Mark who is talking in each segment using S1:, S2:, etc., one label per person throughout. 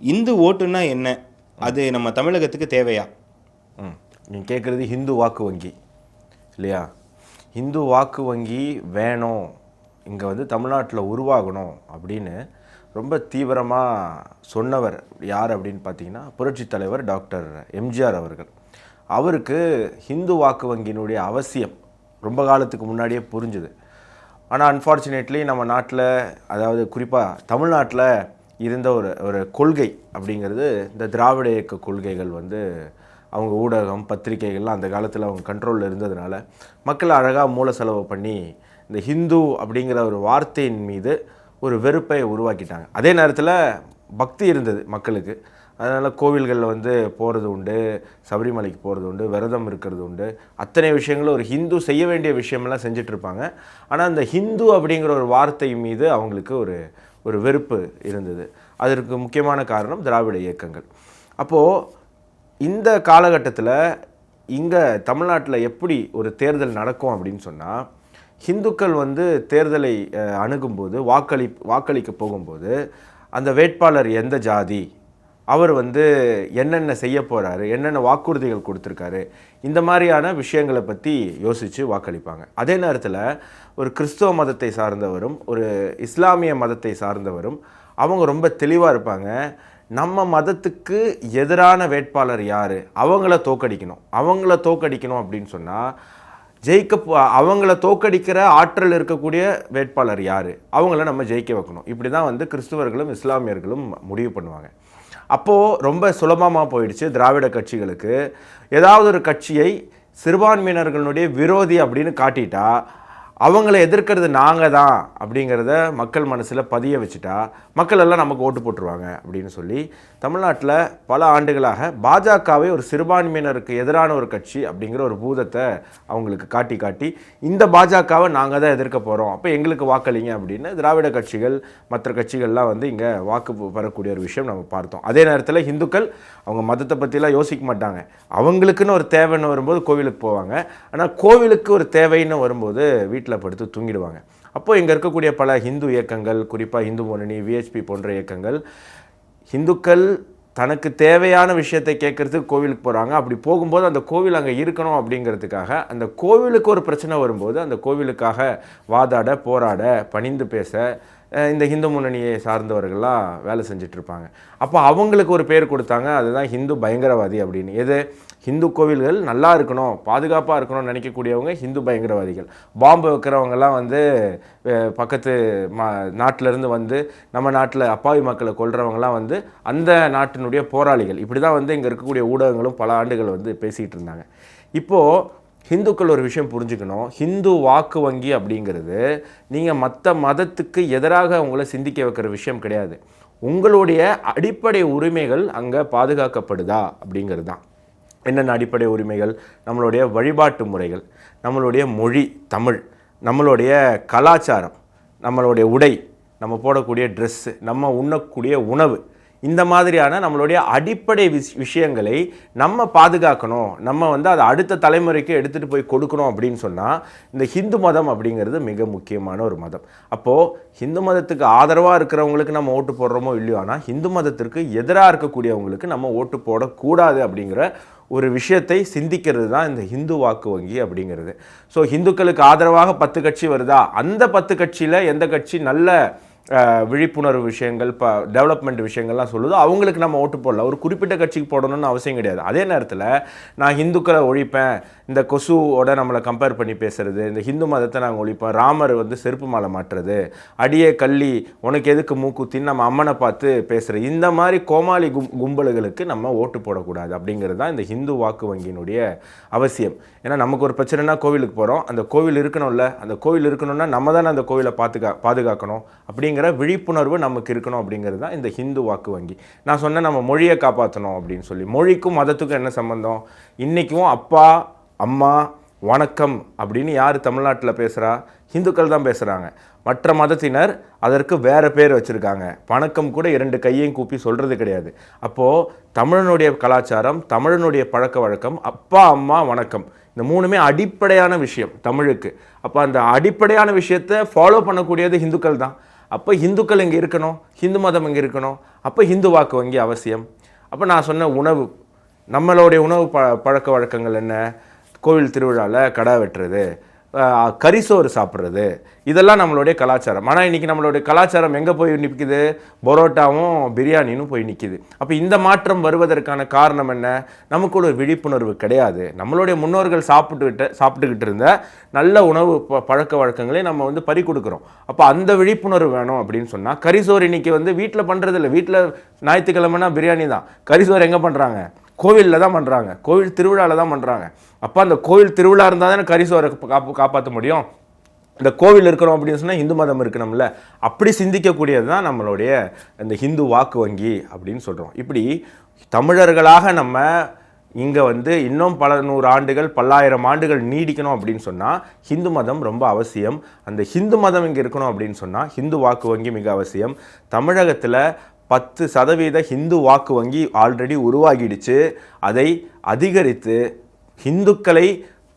S1: இந்து ஓட்டுன்னா என்ன, அது நம்ம தமிழகத்துக்கு தேவையா?
S2: நீங்கள் கேட்குறது ஹிந்து வாக்கு வங்கி இல்லையா? ஹிந்து வாக்கு வங்கி வேணும், இங்கே வந்து தமிழ்நாட்டில் உருவாகணும் அப்படின்னு ரொம்ப தீவிரமாக சொன்னவர் யார் அப்படின்னு பார்த்தீங்கன்னா புரட்சித் தலைவர் டாக்டர் எம்ஜிஆர் அவர்கள். அவருக்கு ஹிந்து வாக்கு வங்கியினுடைய அவசியம் ரொம்ப காலத்துக்கு முன்னாடியே புரிஞ்சுது. ஆனால் அன்ஃபார்ச்சுனேட்லி நம்ம நாட்டில், அதாவது குறிப்பாக தமிழ்நாட்டில் இருந்த ஒரு கொள்கை அப்படிங்கிறது இந்த திராவிட இயக்க கொள்கைகள் வந்து அவங்க ஊடகம் பத்திரிகைகள்லாம் அந்த காலத்தில் அவங்க கண்ட்ரோலில் இருந்ததுனால மக்கள் அழகாக மூல செலவு பண்ணி இந்த ஹிந்து அப்படிங்கிற ஒரு வார்த்தையின் மீது ஒரு வெறுப்பை உருவாக்கிட்டாங்க. அதே நேரத்தில் பக்தி இருந்தது மக்களுக்கு. அதனால் கோவில்களில் வந்து போகிறது உண்டு, சபரிமலைக்கு போகிறது உண்டு, விரதம் இருக்கிறது உண்டு, அத்தனை விஷயங்களும் ஒரு ஹிந்து செய்ய வேண்டிய விஷயமெல்லாம் செஞ்சிட்ருப்பாங்க. ஆனால் அந்த ஹிந்து அப்படிங்கிற ஒரு வார்த்தை மீது அவங்களுக்கு ஒரு வெறுப்பு இருந்தது. அதற்கு முக்கியமான காரணம் திராவிட இயக்கங்கள். அப்போது இந்த காலகட்டத்தில் இங்கே தமிழ்நாட்டில் எப்படி ஒரு தேர்தல் நடக்கும் அப்படின்னு சொன்னால், ஹிந்துக்கள் வந்து தேர்தலை அணுகும்போது வாக்களிக்க போகும்போது அந்த வேட்பாளர் எந்த ஜாதி, அவர் வந்து என்னென்ன செய்ய போகிறாரு, என்னென்ன வாக்குறுதிகள் கொடுத்துருக்காரு, இந்த மாதிரியான விஷயங்களை பற்றி யோசித்து வாக்களிப்பாங்க. அதே நேரத்தில் ஒரு கிறிஸ்தவ மதத்தை சார்ந்தவரும் ஒரு இஸ்லாமிய மதத்தை சார்ந்தவரும் அவங்க ரொம்ப தெளிவாக இருப்பாங்க. நம்ம மதத்துக்கு எதிரான வேட்பாளர் யார், அவங்கள தோக்கடிக்கணும் அப்படின்னு சொன்னால் அவங்கள தோக்கடிக்கிற ஆற்றல் இருக்கக்கூடிய வேட்பாளர் யார், அவங்கள நம்ம ஜெயிக்க வைக்கணும். இப்படி தான் வந்து கிறிஸ்துவர்களும் இஸ்லாமியர்களும் முடிவு பண்ணுவாங்க. அப்போது ரொம்ப சுலபமாக போயிடுச்சு திராவிட கட்சிகளுக்கு. ஏதாவது ஒரு கட்சியை சிறுபான்மையினர்களுடைய விரோதி அப்படின்னு காட்டிட்டா அவங்கள எதிர்க்கிறது நாங்கள் தான் அப்படிங்கிறத மக்கள் மனசில் பதிய வச்சுட்டா மக்கள் எல்லாம் நமக்கு ஓட்டு போட்டுருவாங்க அப்படின்னு சொல்லி தமிழ்நாட்டில் பல ஆண்டுகளாக பாஜகவை ஒரு சிறுபான்மையினருக்கு எதிரான ஒரு கட்சி அப்படிங்கிற ஒரு பூதத்தை அவங்களுக்கு காட்டி இந்த பாஜகவை நாங்கள் தான் எதிர்க்க போகிறோம், அப்போ எங்களுக்கு வாக்களிங்க அப்படின்னு திராவிட கட்சிகள் மற்ற கட்சிகள்லாம் வந்து இங்கே வாக்கு பெறக்கூடிய ஒரு விஷயம் நம்ம பார்த்தோம். அதே நேரத்தில் ஹிந்துக்கள் அவங்க மதத்தை பற்றிலாம் யோசிக்க மாட்டாங்க. அவங்களுக்குன்னு ஒரு தேவைன்னு வரும்போது கோவிலுக்கு போவாங்க. ஆனால் கோவிலுக்கு ஒரு தேவைன்னு வரும்போது வீட்டில் படுத்து தூங்கிடுவாங்க. அப்போ இங்கே இருக்கக்கூடிய பல ஹிந்து இயக்கங்கள், குறிப்பாக இந்து முன்னணி, விஹெச்பி போன்ற இயக்கங்கள், ஹிந்துக்கள் தனக்கு தேவையான விஷயத்தை கேட்கறதுக்கு கோவிலுக்கு போகிறாங்க. அப்படி போகும்போது அந்த கோவில் அங்கே இருக்கணும் அப்படிங்கிறதுக்காக அந்த கோவிலுக்கு ஒரு பிரச்சனை வரும்போது அந்த கோவிலுக்காக வாதாட, போராட, பணிந்து பேச இந்த ஹிந்து முன்னணியை சார்ந்தவர்கள்லாம் வேலை செஞ்சிட்ருப்பாங்க. அப்போ அவங்களுக்கு ஒரு பேர் கொடுத்தாங்க, அதுதான் ஹிந்து பயங்கரவாதி அப்படின்னு. எது, ஹிந்து கோவில்கள் நல்லா இருக்கணும், பாதுகாப்பாக இருக்கணும்னு நினைக்கக்கூடியவங்க ஹிந்து பயங்கரவாதிகள். பாம்பு வைக்கிறவங்கெல்லாம் வந்து பக்கத்து நாட்டிலேருந்து வந்து நம்ம நாட்டில் அப்பாவி மக்களை கொல்றவங்கலாம் வந்து அந்த நாட்டினுடைய போராளிகள். இப்படி தான் வந்து இங்கே இருக்கக்கூடிய ஊடகங்களும் பல ஆண்டுகள் வந்து பேசிகிட்டு இருந்தாங்க. இப்போது ஹிந்துக்கள் ஒரு விஷயம் புரிஞ்சுக்கணும், ஹிந்து வாக்கு வங்கி அப்படிங்கிறது நீங்கள் மற்ற மதத்துக்கு எதிராக உங்களை சிந்திக்க வைக்கிற விஷயம் கிடையாது. உங்களுடைய அடிப்படை உரிமைகள் அங்கே பாதுகாக்கப்படுதா அப்படிங்கிறது தான். என்னென்ன அடிப்படை உரிமைகள்? நம்மளுடைய வழிபாட்டு முறைகள், நம்மளுடைய மொழி தமிழ், நம்மளுடைய கலாச்சாரம், நம்மளுடைய உடை, நம்ம போடக்கூடிய ட்ரெஸ்ஸு, நம்ம உண்ணக்கூடிய உணவு, இந்த மாதிரியான நம்மளுடைய அடிப்படை விஷயங்களை நம்ம பாதுகாக்கணும், நம்ம வந்து அதை அடுத்த தலைமுறைக்கு எடுத்துகிட்டு போய் கொடுக்கணும் அப்படின்னு சொன்னால் இந்த ஹிந்து மதம் அப்படிங்கிறது மிக முக்கியமான ஒரு மதம். அப்போது ஹிந்து மதத்துக்கு ஆதரவாக இருக்கிறவங்களுக்கு நம்ம ஓட்டு போடுறோமோ இல்லையோ, ஆனால் ஹிந்து மதத்திற்கு எதிராக இருக்கக்கூடியவங்களுக்கு நம்ம ஓட்டு போடக்கூடாது அப்படிங்கிற ஒரு விஷயத்தை சிந்திக்கிறது தான் இந்த ஹிந்து வாக்கு வங்கி அப்படிங்கிறது. ஸோ ஹிந்துக்களுக்கு ஆதரவாக 10 கட்சி வருதா, அந்த 10 கட்சியில் எந்த கட்சி நல்ல விழிப்புணர்வு விஷயங்கள், டெவலப்மெண்ட் விஷயங்கள்லாம் சொல்லுதோ அவங்களுக்கு நம்ம ஓட்டு போடலாம். ஒரு குறிப்பிட்ட கட்சிக்கு போடணும்னு அவசியம் கிடையாது. அதே நேரத்தில் நான் ஹிந்துக்களை ஒழிப்பேன், இந்த கொசுவோட நம்மளை கம்பேர் பண்ணி பேசுறது, இந்த ஹிந்து மதத்தை நாங்கள் ஒழிப்போம், ராமர் வந்து செருப்பு மாலை மாட்டுறது, அடியே கள்ளி உனக்கு எதுக்கு மூக்குத்தின்னு நம்ம அம்மனை பார்த்து பேசுகிறது, இந்த மாதிரி கோமாளி கும்பல்களுக்கு நம்ம ஓட்டு போடக்கூடாது அப்படிங்கிறது தான் இந்த ஹிந்து வாக்கு வங்கியினுடைய அவசியம். ஏன்னா நமக்கு ஒரு பிரச்சனைனா கோவிலுக்கு போகிறோம், அந்த கோவில் இருக்கணும்ல, அந்த கோவில் இருக்கணும்னா நம்ம தானே அந்த கோவிலை பாதுகாக்கணும் அப்படிங்கிற விழிப்புணர்வு நமக்கு இருக்கணும் அப்படிங்கிறது தான் இந்த ஹிந்து வாக்கு வங்கி. நான் சொன்னேன் நம்ம மொழியை காப்பாற்றணும் அப்படின்னு சொல்லி. மொழிக்கும் மதத்துக்கும் என்ன சம்பந்தம்? இன்றைக்கும் அப்பா அம்மா வணக்கம் அப்படின்னு யார் தமிழ்நாட்டில் பேசுகிறா? ஹிந்துக்கள் தான் பேசுகிறாங்க. மற்ற மதத்தினர் அதற்கு வேறு பேர் வச்சுருக்காங்க. வணக்கம் கூட 2 கையையும் கூப்பி சொல்கிறது கிடையாது. அப்போது தமிழனுடைய கலாச்சாரம், தமிழனுடைய பழக்க வழக்கம், அப்பா அம்மா வணக்கம், இந்த 3மே அடிப்படையான விஷயம் தமிழுக்கு. அப்போ அந்த அடிப்படையான விஷயத்தை ஃபாலோ பண்ணக்கூடியது ஹிந்துக்கள் தான். அப்போ இந்துக்கள் இங்கே இருக்கணும், ஹிந்து மதம் இங்கே இருக்கணும், அப்போ ஹிந்து வாக்கு வங்கி அவசியம். அப்போ நான் சொன்ன உணவு, நம்மளுடைய உணவு பழக்க வழக்கங்கள் என்ன? கோவில் திருவிழாவில் கடை வெட்டுறது, கரிசோறு சாப்பிட்றது, இதெல்லாம் நம்மளுடைய கலாச்சாரம். ஆனால் இன்றைக்கி நம்மளுடைய கலாச்சாரம் எங்கே போய் நிற்குது? பரோட்டாவும் பிரியாணின்னு போய் நிற்கிது. அப்போ இந்த மாற்றம் வருவதற்கான காரணம் என்ன? நமக்கு ஒரு விழிப்புணர்வு கிடையாது. நம்மளுடைய முன்னோர்கள் சாப்பிட்டுக்கிட்டு இருந்த நல்ல உணவு பழக்க வழக்கங்களை நம்ம வந்து பறி கொடுக்குறோம். அப்போ அந்த விழிப்புணர்வு வேணும் அப்படின்னு சொன்னால், கரிசோறு இன்றைக்கி வந்து வீட்டில் பண்ணுறது இல்லை. வீட்டில் ஞாயிற்றுக்கிழமைனா பிரியாணி தான். கரிசோறு எங்கே பண்ணுறாங்க? கோவிலில் தான் பண்ணுறாங்க, கோவில் திருவிழாவில் தான் பண்ணுறாங்க. அப்போ அந்த கோவில் திருவிழா இருந்தால் தானே கரிசோரை காப்பாற்ற முடியும். இந்த கோவில் இருக்கிறோம் அப்படின்னு சொன்னால் இந்து மதம் இருக்கணும்ல. அப்படி சிந்திக்கக்கூடியது தான் நம்மளுடைய இந்த ஹிந்து வாக்கு வங்கி அப்படின்னு சொல்கிறோம். இப்படி தமிழர்களாக நம்ம இங்கே வந்து இன்னும் பல 100 ஆண்டுகள், பல்லாயிரம் ஆண்டுகள் நீடிக்கணும் அப்படின்னு சொன்னால் ஹிந்து மதம் ரொம்ப அவசியம். அந்த ஹிந்து மதம் இங்கே இருக்கணும் அப்படின்னு சொன்னால் ஹிந்து வாக்கு வங்கி மிக அவசியம். தமிழகத்தில் 10% ஹிந்து வாக்கு வங்கி ஆல்ரெடி உருவாகிடுச்சு. அதை அதிகரித்து ஹிந்துக்களை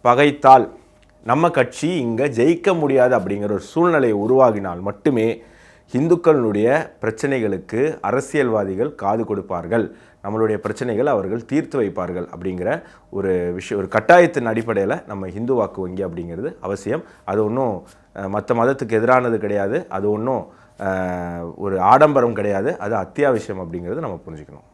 S2: பகைத்தால் நம்ம கட்சி இங்கே ஜெயிக்க முடியாது அப்படிங்கிற ஒரு சூழ்நிலையை உருவாகினால் மட்டுமே இந்துக்களுடைய பிரச்சனைகளுக்கு அரசியல்வாதிகள் காது கொடுப்பார்கள், நம்மளுடைய பிரச்சனைகள் அவர்கள் தீர்த்து வைப்பார்கள் அப்படிங்கிற ஒரு விஷயம், ஒரு கட்டாயத்தின் அடிப்படையில் நம்ம ஹிந்து வாக்கு வங்கி அப்படிங்கிறது அவசியம். அது ஒன்றும் மற்ற மதத்துக்கு எதிரானது கிடையாது, அது ஒன்றும் ஒரு ஆடம்பரம் கிடையாது, அது அத்தியாவசியம் அப்படிங்கிறது நம்ம புரிஞ்சுக்கணும்.